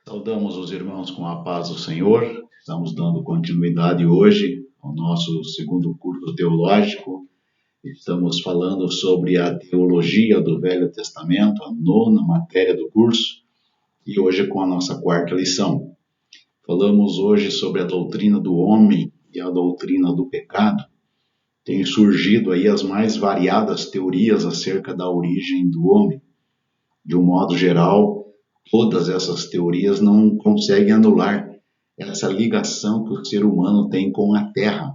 Saudamos os irmãos com a paz do Senhor. Estamos dando continuidade hoje ao nosso segundo curso teológico. Estamos falando sobre a teologia do Velho Testamento, a nona matéria do curso, e hoje com a nossa quarta lição. Falamos hoje sobre a doutrina do homem e a doutrina do pecado. Tem surgido aí as mais variadas teorias acerca da origem do homem. De um modo geral, todas essas teorias não conseguem anular essa ligação que o ser humano tem com a Terra.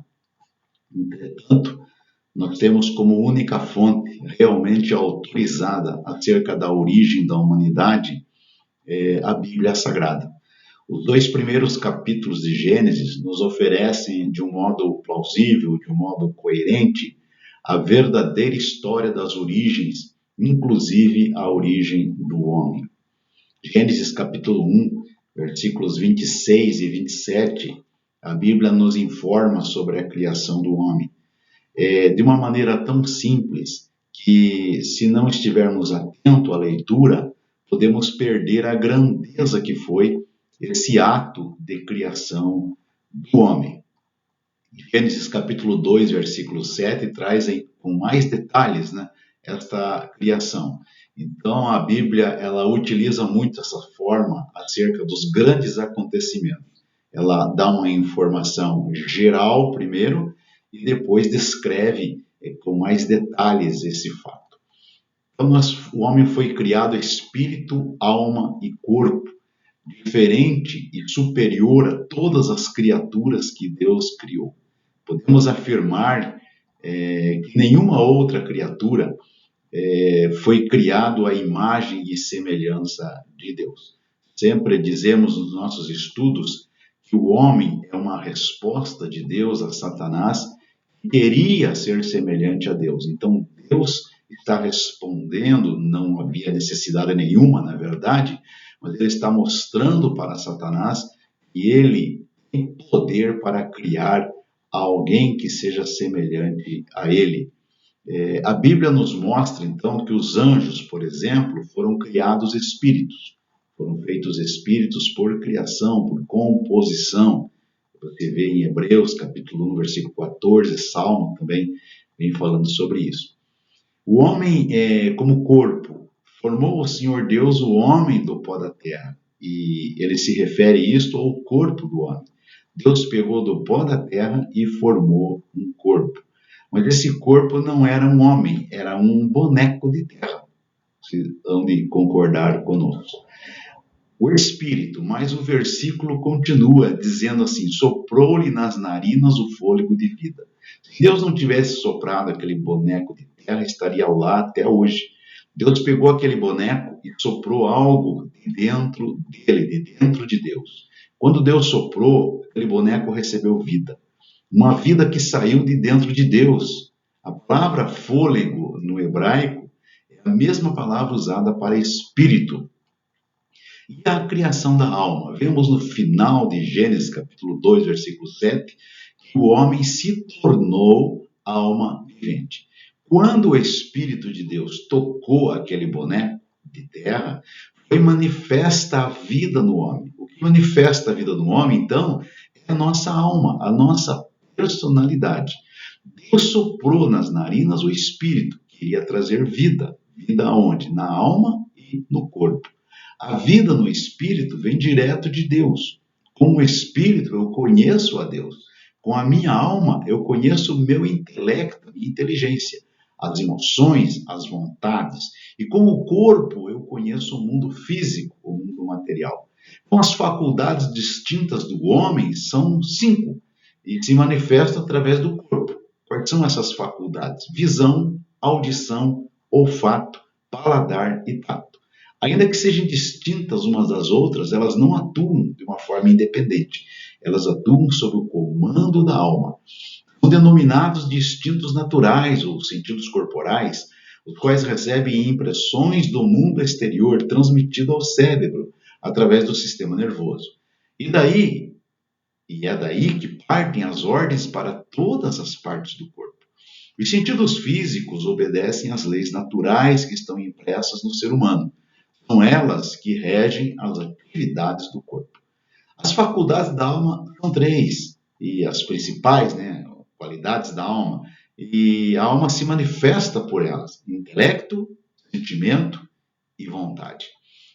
Entretanto, nós temos como única fonte realmente autorizada acerca da origem da humanidade a Bíblia Sagrada. Os 2 primeiros capítulos de Gênesis nos oferecem, de um modo plausível, de um modo coerente, a verdadeira história das origens, inclusive a origem do homem. Gênesis capítulo 1, versículos 26 e 27, a Bíblia nos informa sobre a criação do homem. De uma maneira tão simples que, se não estivermos atentos à leitura, podemos perder a grandeza que foi esse ato de criação do homem. Gênesis capítulo 2, versículo 7, traz com mais detalhes, esta criação. Então, a Bíblia ela utiliza muito essa forma acerca dos grandes acontecimentos. Ela dá uma informação geral primeiro e depois descreve com mais detalhes esse fato. Então, o homem foi criado espírito, alma e corpo, diferente e superior a todas as criaturas que Deus criou. Podemos afirmar que nenhuma outra criatura foi criado à imagem e semelhança de Deus. Sempre dizemos nos nossos estudos que o homem é uma resposta de Deus a Satanás que queria ser semelhante a Deus. Então, Deus está respondendo, não havia necessidade nenhuma, na verdade, mas ele está mostrando para Satanás que ele tem poder para criar alguém que seja semelhante a ele. A Bíblia nos mostra, então, que os anjos, por exemplo, foram criados espíritos. Foram feitos espíritos por criação, por composição. Você vê em Hebreus, capítulo 1, versículo 14, Salmo também vem falando sobre isso. O homem, como corpo, formou o Senhor Deus o homem do pó da terra. E ele se refere isto ao corpo do homem. Deus pegou do pó da terra e formou um corpo. Mas esse corpo não era um homem, era um boneco de terra. Vocês vão de concordar conosco. O Espírito, mas o versículo continua dizendo assim, soprou-lhe nas narinas o fôlego de vida. Se Deus não tivesse soprado aquele boneco de terra, estaria lá até hoje. Deus pegou aquele boneco e soprou algo de dentro dele, de dentro de Deus. Quando Deus soprou, aquele boneco recebeu vida. Uma vida que saiu de dentro de Deus. A palavra fôlego no hebraico é a mesma palavra usada para espírito. E a criação da alma. Vemos no final de Gênesis capítulo 2, versículo 7, que o homem se tornou alma vivente. Quando o Espírito de Deus tocou aquele boneco de terra, foi manifesta a vida no homem. O que manifesta a vida no homem, então, é a nossa alma, a nossa personalidade. Deus soprou nas narinas o Espírito, que iria trazer vida. Vida aonde? Na alma e no corpo. A vida no Espírito vem direto de Deus. Com o Espírito eu conheço a Deus. Com a minha alma eu conheço o meu intelecto, a minha inteligência, as emoções, as vontades. E com o corpo eu conheço o mundo físico, o mundo material. Com as faculdades distintas do homem são 5 e se manifestam através do corpo. Quais são essas faculdades? Visão, audição, olfato, paladar e tato. Ainda que sejam distintas umas das outras, elas não atuam de uma forma independente. Elas atuam sob o comando da alma. São denominados de instintos naturais ou sentidos corporais, os quais recebem impressões do mundo exterior transmitido ao cérebro através do sistema nervoso. E é daí que partem as ordens para todas as partes do corpo. Os sentidos físicos obedecem às leis naturais que estão impressas no ser humano. São elas que regem as atividades do corpo. As faculdades da alma são três, e as principais, né, qualidades da alma, e a alma se manifesta por elas: intelecto, sentimento e vontade.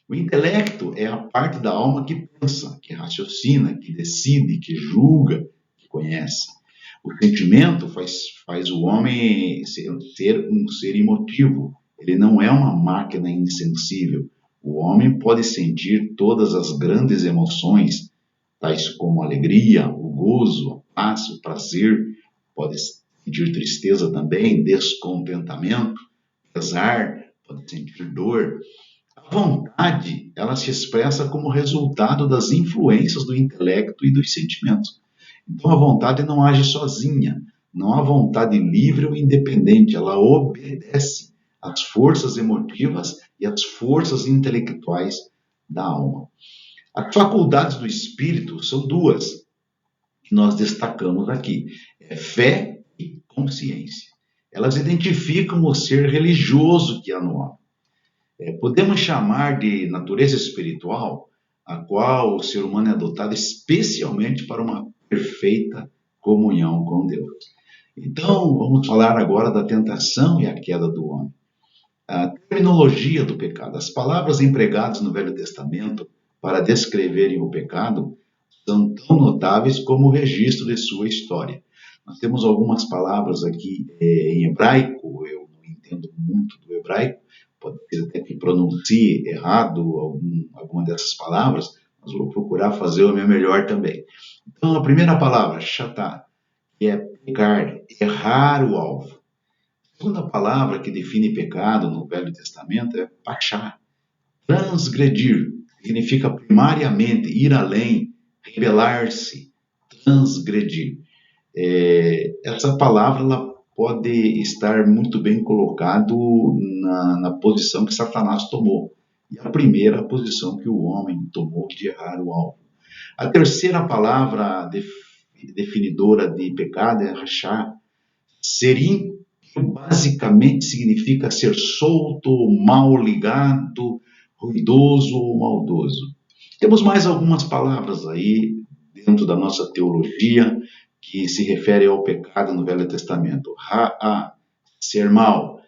O intelecto é a parte da alma que pensa, que raciocina, que decide, que julga, que conhece. O sentimento faz o homem ser um ser emotivo. Ele não é uma máquina insensível. O homem pode sentir todas as grandes emoções, tais como a alegria, o gozo, a paz, o prazer. Pode sentir tristeza também, descontentamento, pesar, pode sentir dor. A vontade, ela se expressa como resultado das influências do intelecto e dos sentimentos. Então a vontade não age sozinha, não há vontade livre ou independente, ela obedece às forças emotivas e às forças intelectuais da alma. As faculdades do espírito são duas, que nós destacamos aqui: é fé e consciência. Elas identificam o ser religioso que há no homem. Podemos chamar de natureza espiritual, a qual o ser humano é dotado especialmente para uma perfeita comunhão com Deus. Então, vamos falar agora da tentação e a queda do homem. A terminologia do pecado. As palavras empregadas no Velho Testamento para descreverem o pecado são tão notáveis como o registro de sua história. Nós temos algumas palavras aqui em hebraico, eu não entendo muito do hebraico, pode ser até que pronuncie errado alguma dessas palavras, mas vou procurar fazer o meu melhor também. Então, a primeira palavra, chatá, que é pecar, errar o alvo. A segunda palavra que define pecado no Velho Testamento é pachá, transgredir. Significa primariamente ir além, rebelar-se, transgredir. Essa palavra ela pode estar muito bem colocado na posição que Satanás tomou. E a primeira posição que o homem tomou de errar o alvo. A terceira palavra definidora de pecado é rachá. Ser ímpio basicamente significa ser solto, mal ligado, ruidoso ou maldoso. Temos mais algumas palavras aí dentro da nossa teologia que se refere ao pecado no Velho Testamento. Ra'a, ser mal,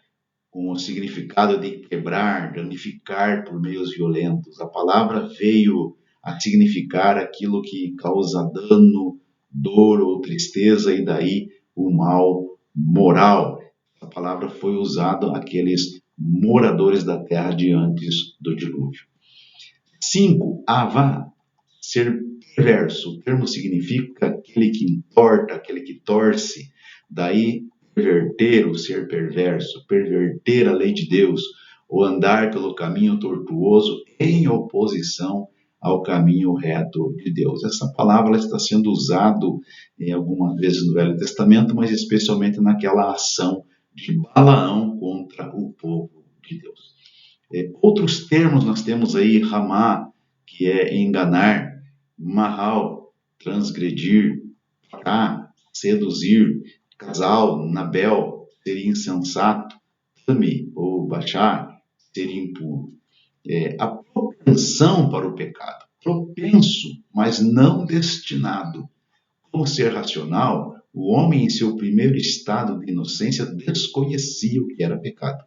com o significado de quebrar, danificar por meios violentos. A palavra veio a significar aquilo que causa dano, dor ou tristeza, e daí o mal moral. A palavra foi usada àqueles moradores da terra de antes do dilúvio. 5. Avá, ser perverso. O termo significa aquele que entorta, aquele que torce. Daí, perverter, o ser perverso, perverter a lei de Deus, ou andar pelo caminho tortuoso em oposição ao caminho reto de Deus. Essa palavra está sendo usada algumas vezes no Velho Testamento, mas especialmente naquela ação de Balaão contra o povo de Deus. Outros termos nós temos aí, ramá, que é enganar, mahal, transgredir, seduzir, casal, nabel, ser insensato, tami ou bachar, ser impuro. A propensão para o pecado, propenso, mas não destinado. Como ser racional, o homem em seu primeiro estado de inocência desconhecia o que era pecado.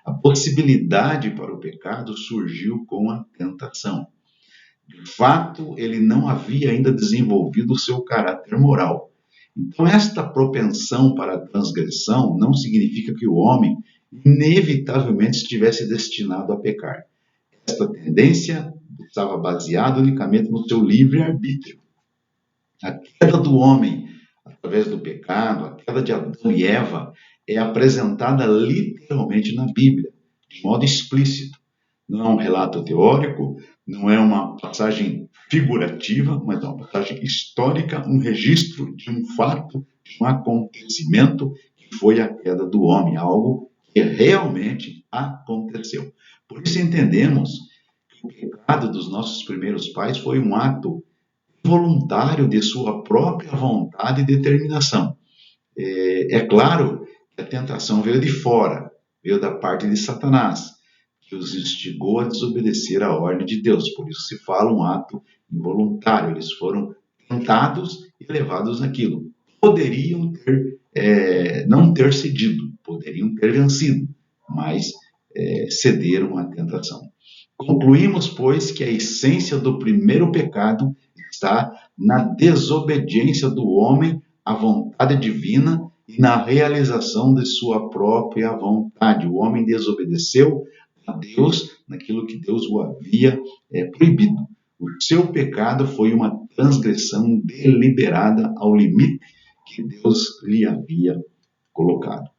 A possibilidade para o pecado surgiu com a tentação. De fato, ele não havia ainda desenvolvido o seu caráter moral. Então, esta propensão para a transgressão não significa que o homem inevitavelmente estivesse destinado a pecar. Esta tendência estava baseada unicamente no seu livre-arbítrio. A queda do homem através do pecado, a queda de Adão e Eva, é apresentada literalmente na Bíblia, de modo explícito. Não é um relato teórico, não é uma passagem figurativa, mas é uma passagem histórica, um registro de um fato, de um acontecimento que foi a queda do homem, algo que realmente aconteceu. Por isso entendemos que o pecado dos nossos primeiros pais foi um ato voluntário de sua própria vontade e determinação. É claro que a tentação veio de fora, veio da parte de Satanás, que os instigou a desobedecer à ordem de Deus. Por isso se fala um ato involuntário. Eles foram tentados e levados naquilo. Poderiam não ter cedido, poderiam ter vencido, mas cederam à tentação. Concluímos, pois, que a essência do primeiro pecado está na desobediência do homem à vontade divina e na realização de sua própria vontade. O homem desobedeceu a Deus naquilo que Deus o havia proibido. O seu pecado foi uma transgressão deliberada ao limite que Deus lhe havia colocado.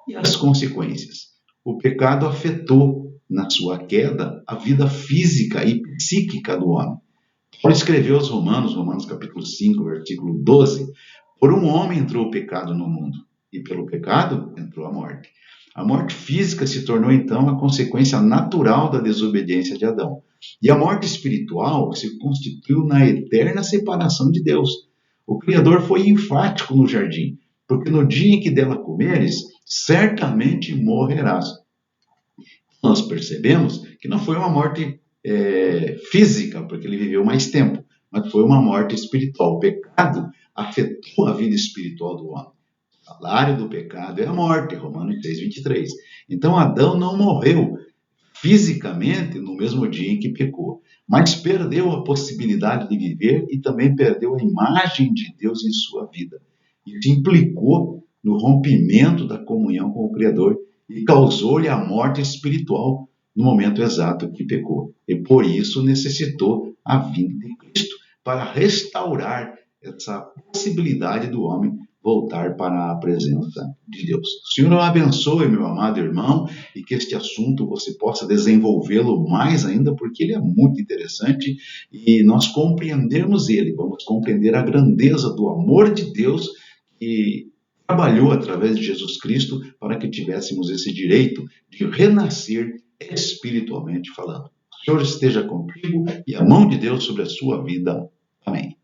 E as consequências? O pecado afetou, na sua queda, a vida física e psíquica do homem. Paulo escreveu aos Romanos capítulo 5, versículo 12, por um homem entrou o pecado no mundo, e pelo pecado entrou a morte. A morte física se tornou, então, a consequência natural da desobediência de Adão. E a morte espiritual se constituiu na eterna separação de Deus. O Criador foi enfático no jardim, porque no dia em que dela comeres, certamente morrerás. Nós percebemos que não foi uma morte física, porque ele viveu mais tempo, mas foi uma morte espiritual. O pecado afetou a vida espiritual do homem. O salário do pecado é a morte, Romanos 6:23. Então Adão não morreu fisicamente no mesmo dia em que pecou, mas perdeu a possibilidade de viver e também perdeu a imagem de Deus em sua vida. Isso implicou no rompimento da comunhão com o Criador e causou-lhe a morte espiritual no momento exato que pecou. E por isso necessitou a vinda de Cristo para restaurar essa possibilidade do homem voltar para a presença de Deus. O Senhor o abençoe, meu amado irmão, e que este assunto você possa desenvolvê-lo mais ainda, porque ele é muito interessante e nós compreendermos ele, vamos compreender a grandeza do amor de Deus que trabalhou através de Jesus Cristo para que tivéssemos esse direito de renascer espiritualmente falando. O Senhor esteja contigo e a mão de Deus sobre a sua vida. Amém.